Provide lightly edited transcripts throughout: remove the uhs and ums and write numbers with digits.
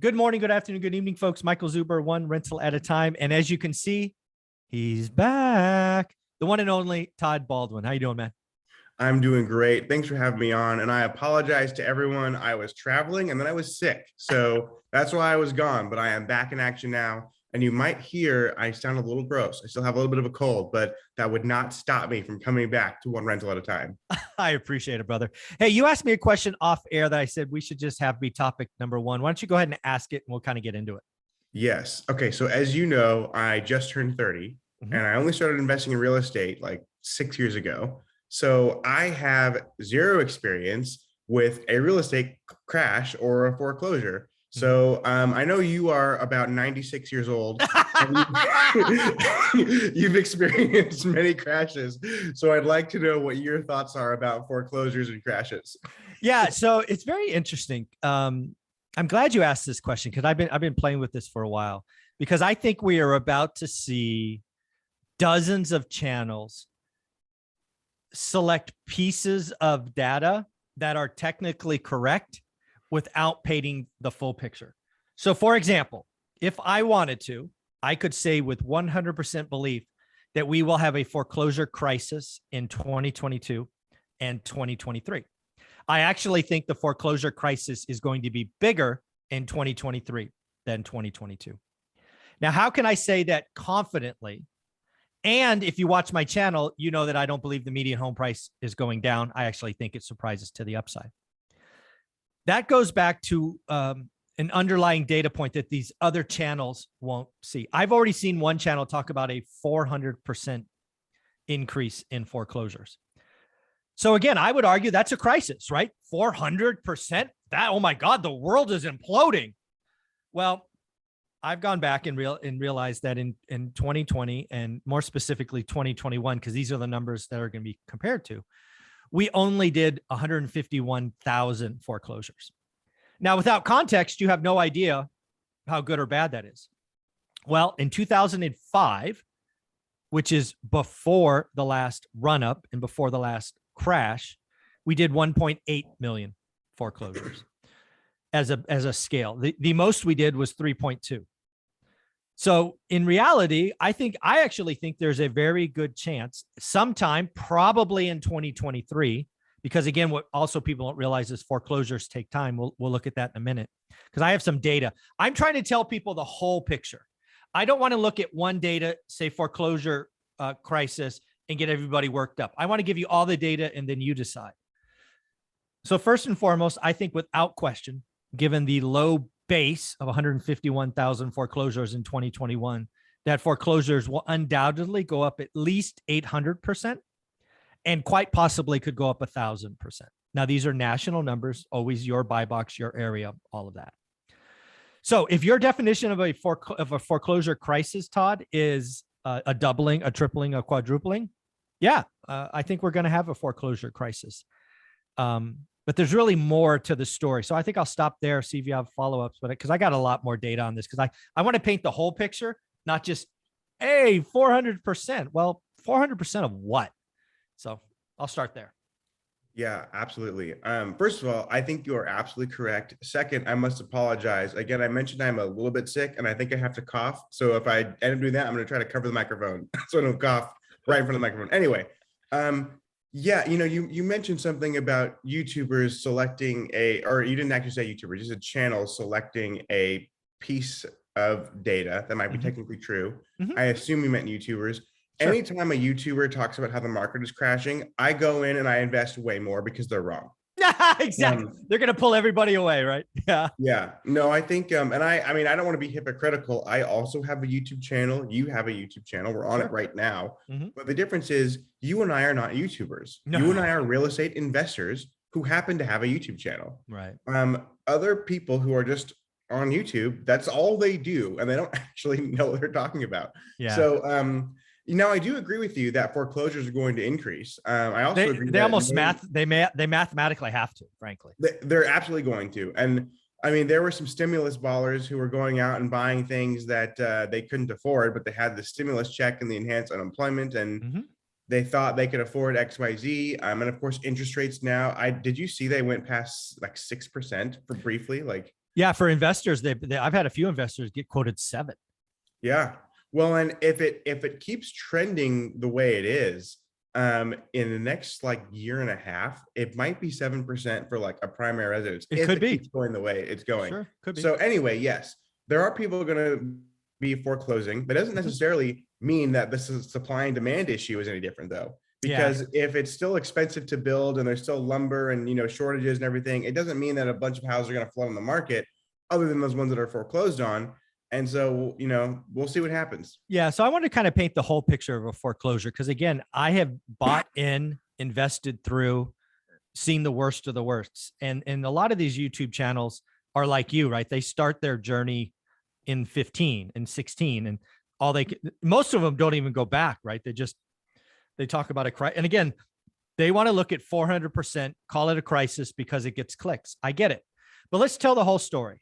Good morning, good afternoon, good evening, folks. Michael Zuber, one rental at a time. And as you can see, he's back. The one and only Todd Baldwin. How you doing, man? I'm doing great. Thanks for having me on. And I apologize to everyone. I was traveling and then I was sick. So that's why I was gone, but I am back in action now. And you might hear I sound a little gross. I still have a little bit of a cold, but that would not stop me from coming back to one rental at a time. I appreciate it, brother. Hey, you asked me a question off air that I said we should just have be topic number one. Why don't you go ahead and ask it and we'll kind of get into it. Yes. Okay. So as you know, I just turned 30 and I only started investing in real estate like 6 years ago. So I have zero experience with a real estate crash or a foreclosure. So I know you are about 96 years old. You've experienced many crashes. So I'd like to know what your thoughts are about foreclosures and crashes. Yeah, so it's very interesting. I'm glad you asked this question because I've been playing with this for a while, because I think we are about to see dozens of channels select pieces of data that are technically correct without painting the full picture. So for example, if I wanted to, I could say with 100% belief that we will have a foreclosure crisis in 2022 and 2023. I actually think the foreclosure crisis is going to be bigger in 2023 than 2022. Now, how can I say that confidently? And if you watch my channel, you know that I don't believe the median home price is going down. I actually think it surprises to the upside. That goes back to an underlying data point that these other channels won't see. I've already seen one channel talk about a 400% increase in foreclosures. So again, I would argue that's a crisis, right? 400%. That, oh my God, the world is imploding. Well, I've gone back and realized that in 2020 and more specifically 2021, because these are the numbers that are going to be compared to, we only did 151,000 foreclosures. Now, without context, you have no idea how good or bad that is. Well, in 2005, which is before the last run up and before the last crash, we did 1.8 million foreclosures as a scale. The most we did was 3.2. So in reality, I actually think there's a very good chance sometime, probably in 2023, because again, what also people don't realize is foreclosures take time. We'll look at that in a minute because I have some data. I'm trying to tell people the whole picture. I don't want to look at one data, say foreclosure crisis, and get everybody worked up. I want to give you all the data and then you decide. So first and foremost, I think without question, given the low base of 151,000 foreclosures in 2021, that foreclosures will undoubtedly go up at least 800% and quite possibly could go up 1,000%. Now, these are national numbers, always your buy box, your area, all of that. So if your definition of a foreclosure crisis, Todd, is a doubling, a tripling, a quadrupling, yeah, I think we're going to have a foreclosure crisis. But there's really more to the story. So I think I'll stop there, see if you have follow-ups, but because I got a lot more data on this, because I want to paint the whole picture, not just, hey, 400%. Well, 400% of what? So I'll start there. Yeah, absolutely. First of all, I think you are absolutely correct. Second, I must apologize. Again, I mentioned I'm a little bit sick and I think I have to cough. So if I end up doing that, I'm going to try to cover the microphone so I don't cough right in front of the microphone. Anyway, yeah, you mentioned something about YouTubers selecting or you didn't actually say YouTubers, just a channel selecting a piece of data that might be technically true. I assume you meant YouTubers. Sure. Anytime a YouTuber talks about how the market is crashing, I go in and I invest way more because they're wrong. Exactly. They're going to pull everybody away, right? Yeah. Yeah. No, I think, and I mean, I don't want to be hypocritical. I also have a YouTube channel. You have a YouTube channel. We're on it right now. But the difference is you and I are not YouTubers. No. You and I are real estate investors who happen to have a YouTube channel. Right. Other people who are just on YouTube, that's all they do. And they don't actually know what they're talking about. Yeah. So, I do agree with you that foreclosures are going to increase. I also agree they almost they mathematically have to, frankly. They're absolutely going to. And I mean, there were some stimulus ballers who were going out and buying things that they couldn't afford, but they had the stimulus check and the enhanced unemployment. And they thought they could afford XYZ. And of course, interest rates now, did you see they went past like 6% for briefly? Like, Yeah, for investors, I've had a few investors get quoted 7. yeah. Well, and if it keeps trending the way it is, in the next like year and a half, it might be 7% for like a primary residence It if could it be. keeps going the way it's going. Sure, could be. So anyway, yes, there are people going to be foreclosing. That doesn't necessarily mean that this is supply and demand issue is any different though. Yeah. Because if it's still expensive to build and there's still lumber and shortages and everything, it doesn't mean that a bunch of houses are going to flood on the market, other than those ones that are foreclosed on. And so, we'll see what happens. Yeah. So I want to kind of paint the whole picture of a foreclosure because, again, I have bought in, invested through, seen the worst of the worsts. And a lot of these YouTube channels are like you, right? They start their journey in 15 and 16 and most of them don't even go back, right? They talk about a crisis. And again, they want to look at 400%, call it a crisis because it gets clicks. I get it. But let's tell the whole story.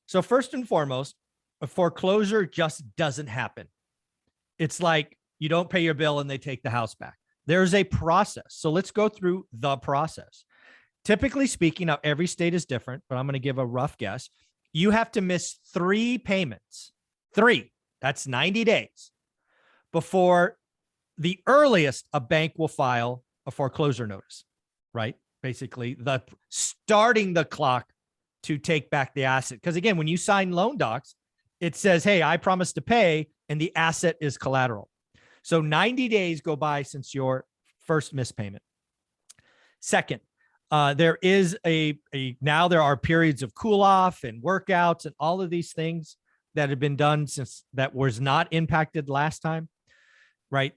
So first and foremost, a foreclosure just doesn't happen. It's like you don't pay your bill and they take the house back. There's a process. So let's go through the process. Typically speaking, now every state is different, but I'm going to give a rough guess. You have to miss 3 payments. 3, that's 90 days before the earliest a bank will file a foreclosure notice, right? Basically, starting the clock to take back the asset. Because again, when you sign loan docs, it says, hey, I promise to pay, and the asset is collateral. So 90 days go by since your first missed payment. Second, there is now there are periods of cool off and workouts and all of these things that have been done since that was not impacted last time, right?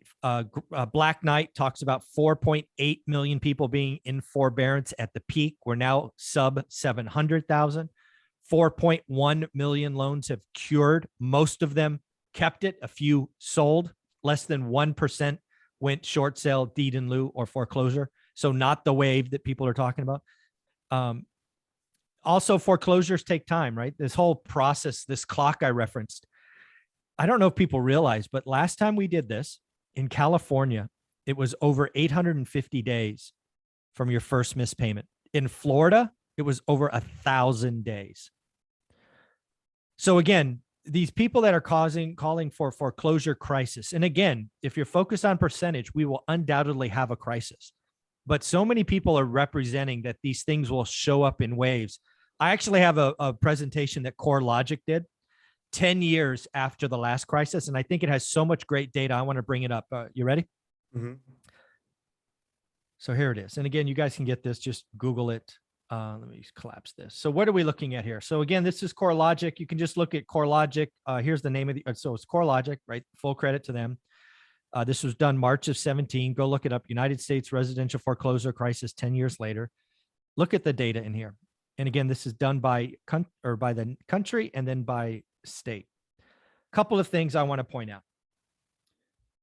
Black Knight talks about 4.8 million people being in forbearance at the peak. We're now sub 700,000. 4.1 million loans have cured. Most of them kept it. A few sold. Less than 1% went short sale, deed in lieu, or foreclosure. So not the wave that people are talking about. Also, foreclosures take time, right? This whole process, this clock I referenced, I don't know if people realize, but last time we did this in California, it was over 850 days from your first missed payment. In Florida, it was over 1,000 days. So again, these people that are calling for foreclosure crisis. And again, if you're focused on percentage, we will undoubtedly have a crisis. But so many people are representing that these things will show up in waves. I actually have a presentation that CoreLogic did 10 years after the last crisis. And I think it has so much great data. I want to bring it up. You ready? Mm-hmm. So here it is. And again, you guys can get this, just Google it. Let me just collapse this. So what are we looking at here? So again, this is CoreLogic. You can just look at CoreLogic. Here's the name of so it's CoreLogic, right? Full credit to them. This was done March of 17. Go look it up. United States residential foreclosure crisis 10 years later. Look at the data in here. And again, this is done by the country and then by state. Couple of things I want to point out.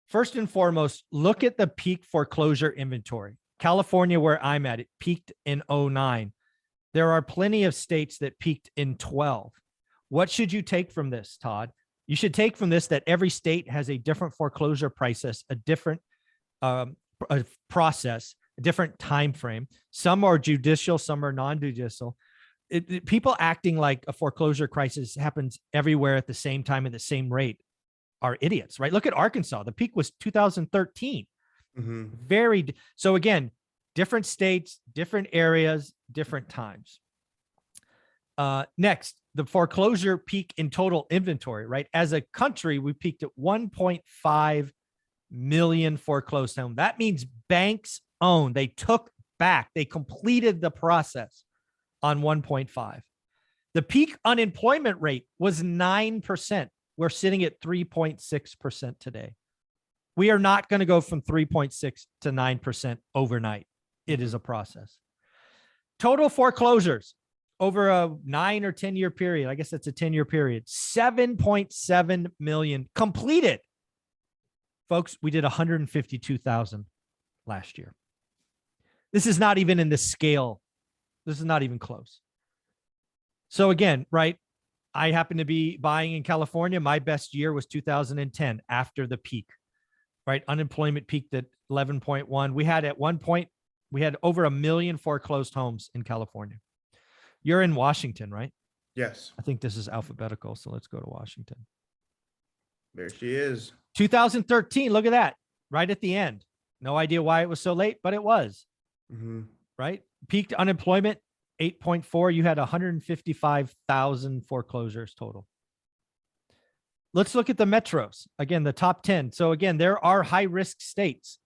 First and foremost, look at the peak foreclosure inventory. California, where I'm at, it peaked in 2009. There are plenty of states that peaked in 2012. What should you take from this, Todd? You should take from this that every state has a different foreclosure process, a different process, a different time frame. Some are judicial, some are non-judicial. People acting like a foreclosure crisis happens everywhere at the same time at the same rate are idiots, right? Look at Arkansas. The peak was 2013. Mm-hmm. So again, different states, different areas, different times. Next, the foreclosure peak in total inventory, right? As a country, we peaked at 1.5 million foreclosed homes. That means banks own, they took back, they completed the process on 1.5. The peak unemployment rate was 9%. We're sitting at 3.6% today. We are not going to go from 3.6 to 9% overnight. It is a process. Total foreclosures over a 9 or 10 year period. I guess that's a 10-year period. 7.7 million completed. Folks, we did 152,000 last year. This is not even in the scale. This is not even close. So again, right? I happen to be buying in California. My best year was 2010 after the peak, right? Unemployment peaked at 11.1. We had at one point, we had over 1 million foreclosed homes in California. You're in Washington, right? Yes, I think this is alphabetical. So let's go to Washington. there she is. 2013. Look at that. Right at the end. No idea why it was so late, but it was. Mhm. Right. Peaked unemployment, 8.4. You had 155,000 foreclosures total. Let's look at the metros. Again, the top 10. So again, there are high risk states.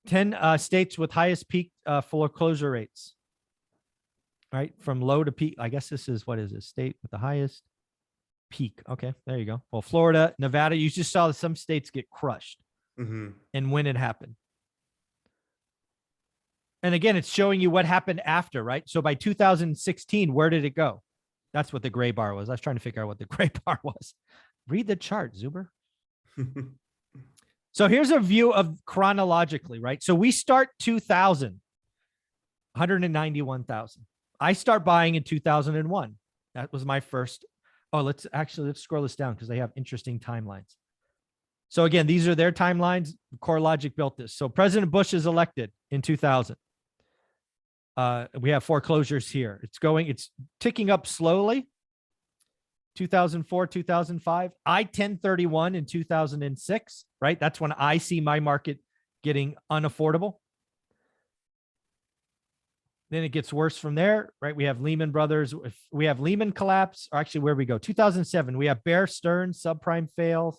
10 states with highest peak foreclosure rates. Right, from low to peak. I guess this is, what is this state with the highest peak? Okay, there you go. Well, Florida, Nevada, you just saw some states get crushed. Mhm. And when it happened. And again, it's showing you what happened after, right? So by 2016, where did it go? That's what the gray bar was. I was trying to figure out what the gray bar was. Read the chart, Zuber. So here's a view of chronologically, right? So we start 2000, 191,000. I start buying in 2001. That was my first. Oh, let's scroll this down because they have interesting timelines. So again, these are their timelines. CoreLogic built this. So President Bush is elected in 2000. We have foreclosures here. It's ticking up slowly. 2004, 2005, I-1031 in 2006, right? That's when I see my market getting unaffordable. Then it gets worse from there, right? We have Lehman Brothers. We have Lehman collapse, or actually where we go, 2007, we have Bear Stearns, subprime fails.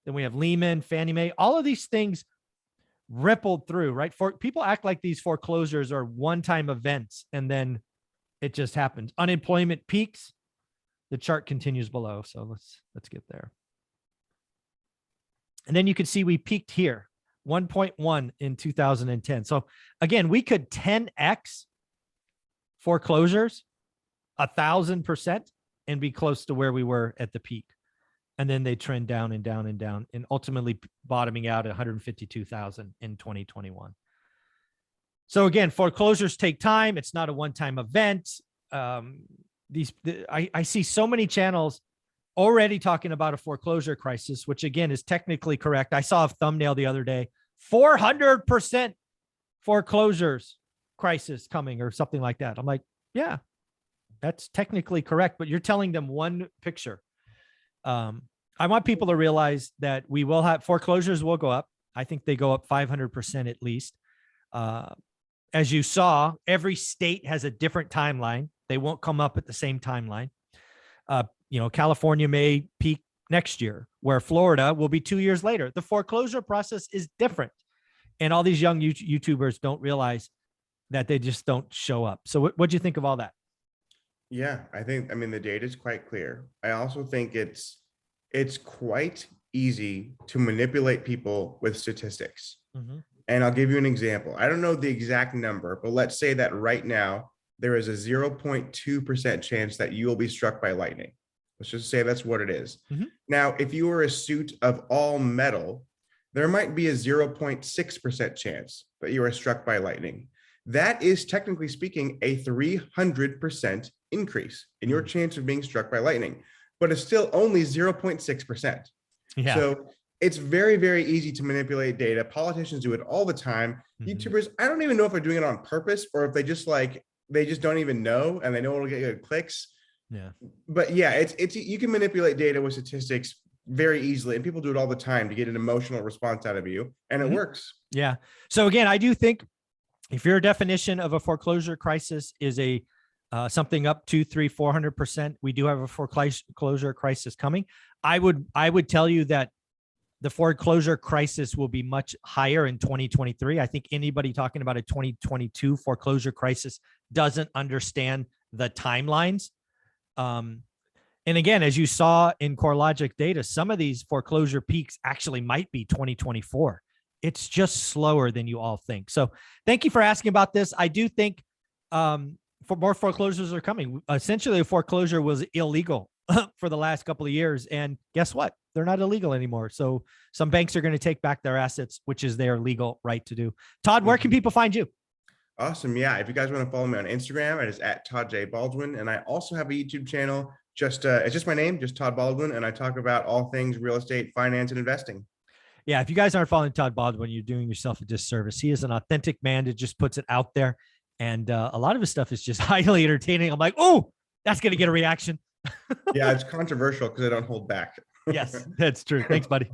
Then we have Lehman, Fannie Mae. All of these things rippled through, right? People act like these foreclosures are one-time events, and then it just happens. Unemployment peaks. The chart continues below. So let's get there. And then you can see we peaked here, 1.1 in 2010. So again, we could 10x foreclosures 1,000% and be close to where we were at the peak. And then they trend down and down and down, and ultimately bottoming out at 152,000 in 2021. So again, foreclosures take time. It's not a one-time event. I see so many channels already talking about a foreclosure crisis, which again is technically correct. I saw a thumbnail the other day, 400% foreclosures crisis coming or something like that. I'm like, yeah, that's technically correct, but you're telling them one picture. I want people to realize that we will have foreclosures will go up. I think they go up 500% at least. As you saw, every state has a different timeline. They won't come up at the same timeline. California may peak next year, where Florida will be 2 years later. The foreclosure process is different. And all these young YouTubers don't realize that they just don't show up. So what do you think of all that? Yeah, I mean, the data is quite clear. I also think it's quite easy to manipulate people with statistics. Mm-hmm. And I'll give you an example. I don't know the exact number, but let's say that right now there is a 0.2% chance that you will be struck by lightning. Let's just say that's what it is. Mm-hmm. Now, if you were a suit of all metal, there might be a 0.6% chance that you are struck by lightning. That is, technically speaking, a 300% increase in your chance of being struck by lightning, but it's still only 0.6%. Yeah. So it's very, very easy to manipulate data. Politicians do it all the time. Mm-hmm. YouTubers, I don't even know if they're doing it on purpose or if they just don't even know, and they know it'll get good clicks. Yeah. But yeah, it's you can manipulate data with statistics very easily, and people do it all the time to get an emotional response out of you, and it works. Yeah. So again, I do think if your definition of a foreclosure crisis is a something up 200-400%, we do have a foreclosure crisis coming. I would tell you that the foreclosure crisis will be much higher in 2023. I think anybody talking about a 2022 foreclosure crisis doesn't understand the timelines. And again, as you saw in CoreLogic data, some of these foreclosure peaks actually might be 2024. It's just slower than you all think. So thank you for asking about this. I do think for more foreclosures are coming. Essentially, a foreclosure was illegal for the last couple of years. And guess what? They're not illegal anymore. So some banks are going to take back their assets, which is their legal right to do. Todd, where can people find you? Awesome. Yeah. If you guys want to follow me on Instagram, it is at Todd J. Baldwin. And I also have a YouTube channel. It's just my name, just Todd Baldwin. And I talk about all things real estate, finance, and investing. Yeah, if you guys aren't following Todd Baldwin, you're doing yourself a disservice. He is an authentic man that just puts it out there. And a lot of his stuff is just highly entertaining. I'm like, oh, that's going to get a reaction. Yeah, it's controversial because I don't hold back. Yes, that's true. Thanks, buddy.